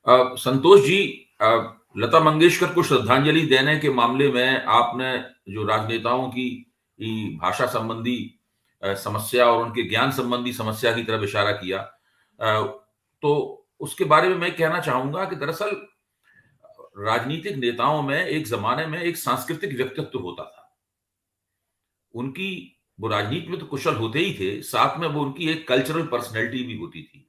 संतोष जी, लता मंगेशकर को श्रद्धांजलि देने के मामले में आपने जो राजनेताओं की भाषा संबंधी समस्या और उनके ज्ञान संबंधी समस्या की तरफ इशारा किया, तो उसके बारे में मैं कहना चाहूंगा कि दरअसल राजनीतिक नेताओं में एक जमाने में एक सांस्कृतिक व्यक्तित्व होता था। उनकी वो राजनीति में तो कुशल होते ही थे, साथ में वो उनकी एक कल्चरल पर्सनैलिटी भी होती थी।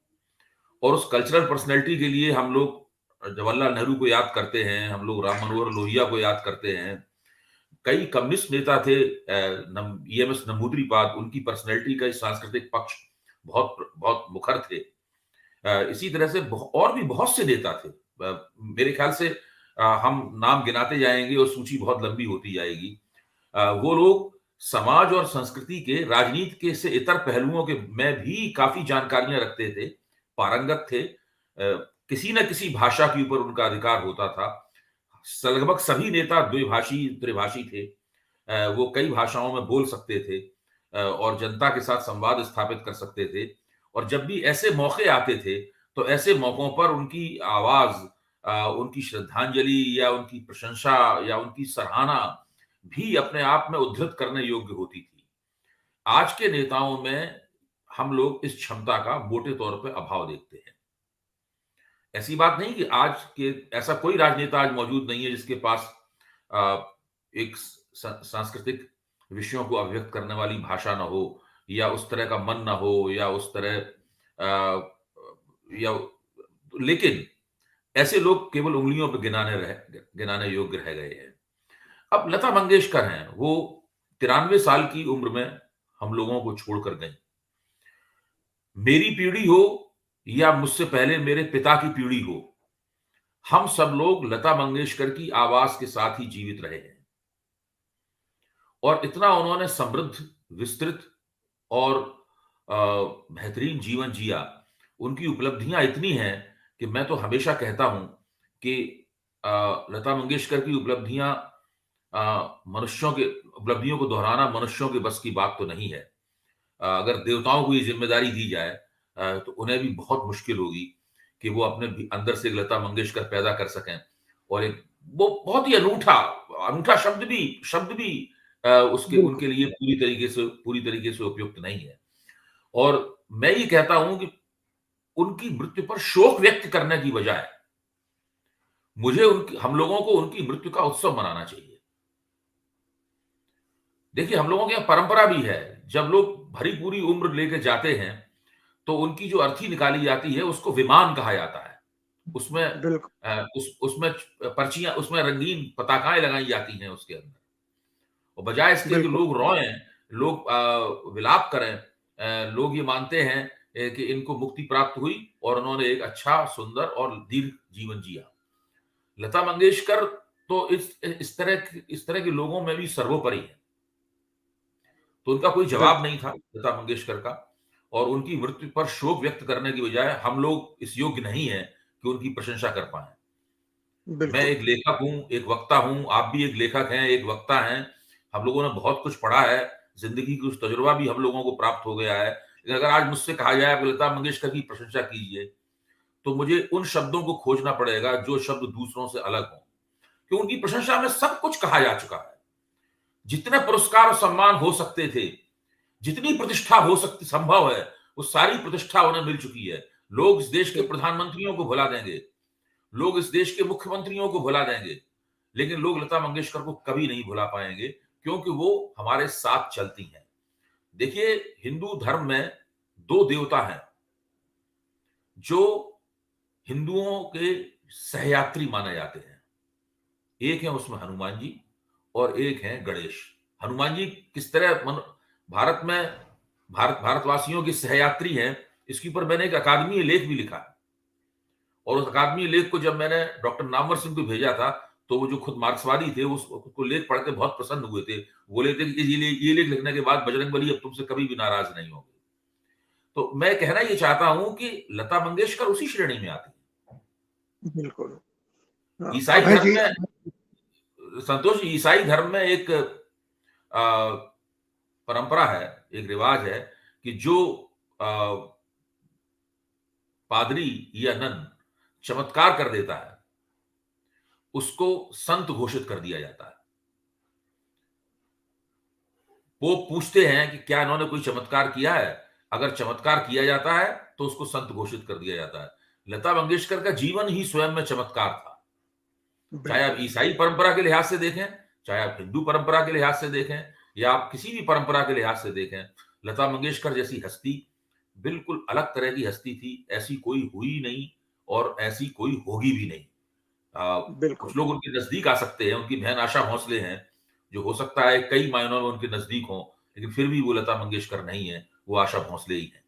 और उस कल्चरल पर्सनैलिटी के लिए हम लोग जवाहरलाल नेहरू को याद करते हैं, हम लोग राम मनोहर लोहिया को याद करते हैं। कई कम्युनिस्ट नेता थे, ईएमएस नंबूदिरीपाद, उनकी पर्सनैलिटी का सांस्कृतिक पक्ष बहुत बहुत मुखर थे। इसी तरह से और भी बहुत से नेता थे। मेरे ख्याल से हम नाम गिनाते जाएंगे और सूची बहुत लंबी होती जाएगी। वो लोग समाज और संस्कृति के, राजनीति के से इतर पहलुओं के में भी काफी जानकारियां रखते थे, पारंगत थे। किसी न किसी भाषा के ऊपर उनका अधिकार होता था। लगभग सभी नेता द्विभाषी त्रिभाषी थे। वो कई भाषाओं में बोल सकते थे और जनता के साथ संवाद स्थापित कर सकते थे। और जब भी ऐसे मौके आते थे, तो ऐसे मौकों पर उनकी आवाज, उनकी श्रद्धांजलि या उनकी प्रशंसा या उनकी सराहना भी अपने आप में उद्धृत करने योग्य होती थी। आज के नेताओं में हम लोग इस क्षमता का मोटे तौर पे अभाव देखते हैं। ऐसी बात नहीं कि आज के ऐसा कोई राजनेता आज मौजूद नहीं है जिसके पास एक सांस्कृतिक विषयों को अभिव्यक्त करने वाली भाषा ना हो, या उस तरह का मन ना हो, या उस तरह या लेकिन ऐसे लोग केवल उंगलियों पर गिनाने योग्य रह गए हैं। अब लता मंगेशकर हैं, वो 93 साल की उम्र में हम लोगों को छोड़कर गई। मेरी पीढ़ी हो या मुझसे पहले मेरे पिता की पीढ़ी हो, हम सब लोग लता मंगेशकर की आवाज के साथ ही जीवित रहे हैं। और इतना उन्होंने समृद्ध, विस्तृत और बेहतरीन जीवन जिया। उनकी उपलब्धियां इतनी हैं कि मैं तो हमेशा कहता हूं कि लता मंगेशकर की मनुष्यों के उपलब्धियों को दोहराना मनुष्यों के बस की बात तो नहीं है। अगर देवताओं को ये जिम्मेदारी दी जाए, तो उन्हें भी बहुत मुश्किल होगी कि वो अपने अंदर से एक लता मंगेशकर पैदा कर सकें। और एक वो बहुत ही अनूठा अनूठा शब्द भी उसके बिल्कुल। उनके लिए पूरी तरीके से उपयुक्त नहीं है। और मैं ये कहता हूं कि उनकी मृत्यु पर शोक व्यक्त करने की बजाय मुझे उनकी हम लोगों को उनकी मृत्यु का उत्सव मनाना चाहिए। देखिए, हम लोगों के यहाँ परंपरा भी है, जब लोग भरी पूरी उम्र लेके जाते हैं, तो उनकी जो अर्थी निकाली जाती है, उसको विमान कहा जाता है। उसमें बिल्कुल। उसमें पर्चियाँ, उसमें रंगीन पताकाएँ लगाई जाती हैं उसके अंदर। और बजाय इसके कि बिल्कुल। लोग रोएँ, लोग विलाप करें, लोग ये मानते हैं कि इनको मुक्ति प्राप्त हुई और उन्होंने एक अच्छा, सुंदर और दीर्घ जीवन जिया। लता मंगेशकर तो इस तरह के लोगों में भी सर्वोपरि है। तो उनका कोई जवाब बिल्कुल। नहीं था लता मंगेशकर का। और उनकी मृत्यु पर शोक व्यक्त करने की बजाय हम लोग इस योग्य नहीं हैं कि उनकी प्रशंसा कर पाएँ। मैं बिल्कुल। एक लेखक हूँ, एक वक्ता हूँ, आप भी एक लेखक हैं, एक वक्ता हैं। हम लोगों ने बहुत कुछ पढ़ा है, ज़िंदगी की कुछ तजुर्बा भी हम लोगों को प्राप्त हो गया है। लेकिन अगर आज मुझसे कहा जाए कि लता मंगेशकर की प्रशंसा कीजिए, तो मुझे उन शब्दों को खोजना पड़ेगा जो शब्द दूसरों से अलग हों। क्यों? उनकी प्रशंसा में सब कुछ कहा जा चुका है। जितने पुरस्कार और सम्मान हो सकते थे, जितनी प्रतिष्ठा हो सकती संभव है, वो सारी प्रतिष्ठा उन्हें मिल चुकी है। लोग इस देश के बिल्कुल। प्रधानमंत्रियों को भुला देंगे, लोग इस देश के मुख्यमंत्रियों को भुला देंगे, लेकिन लोग लता मंगेशकर को कभी नहीं भुला पाएंगे, क्योंकि वो हमारे साथ चलती हैं। देखिए, हिंदू धर्म में 2 देवता हैं, जो हिंदुओं के सहयात्री माने जाते हैं। एक है उसमें हनुमान जी और एक हैं गणेश। हनुमान जी किस तरह भारत में भारतवासियों के सहयात्री हैं, इसके ऊपर मैंने एक अकादमीय लेख भी लिखा है। और उस अकादमीय लेख को जब मैंने डॉक्टर नामवर सिंह को भेजा था, तो वो जो खुद मार्क्सवादी थे, उसको लेख पढ़ के बहुत प्रसन्न हुए थे। बोले थे कि ये लेख लिखने के बाद बजरंगबली अब तुमसे कभी भी नाराज नहीं होंगे। तो मैं कहना ये चाहता हूं कि लता मंगेशकर उसी श्रेणी में आती है। बिल्कुल। ईसाई अभय धर्म जी। में, संतोष जी, ईसाई धर्म में एक परंपरा है, एक रिवाज है कि जो पादरी या नन चमत्कार कर देता है, उसको संत घोषित कर दिया जाता है। वो पूछते हैं कि क्या इन्होंने कोई चमत्कार किया है? अगर चमत्कार किया जाता है, तो उसको संत घोषित कर दिया जाता है। लता मंगेशकर का जीवन ही स्वयं में चमत्कार था। चाहे आप बिल्कुल, ईसाई परंपरा के लिहाज से देखें, चाहे आप हिंदू परंपरा के लिहाज से देखें, या आप किसी भी परंपरा के लिहाज से देखें, लता मंगेशकर जैसी हस्ती बिल्कुल अलग तरह की हस्ती थी। ऐसी कोई हुई नहीं और ऐसी कोई होगी भी नहीं। अ, बिल्कुल। कुछ लोग उनके नज़दीक आ सकते हैं, उनकी बहन आशा भोसले हैं, जो हो सकता है कई मायनों में उनके नज़दीक हों, लेकिन फिर भी वो लता मंगेशकर नहीं है, वो आशा भोसले ही हैं।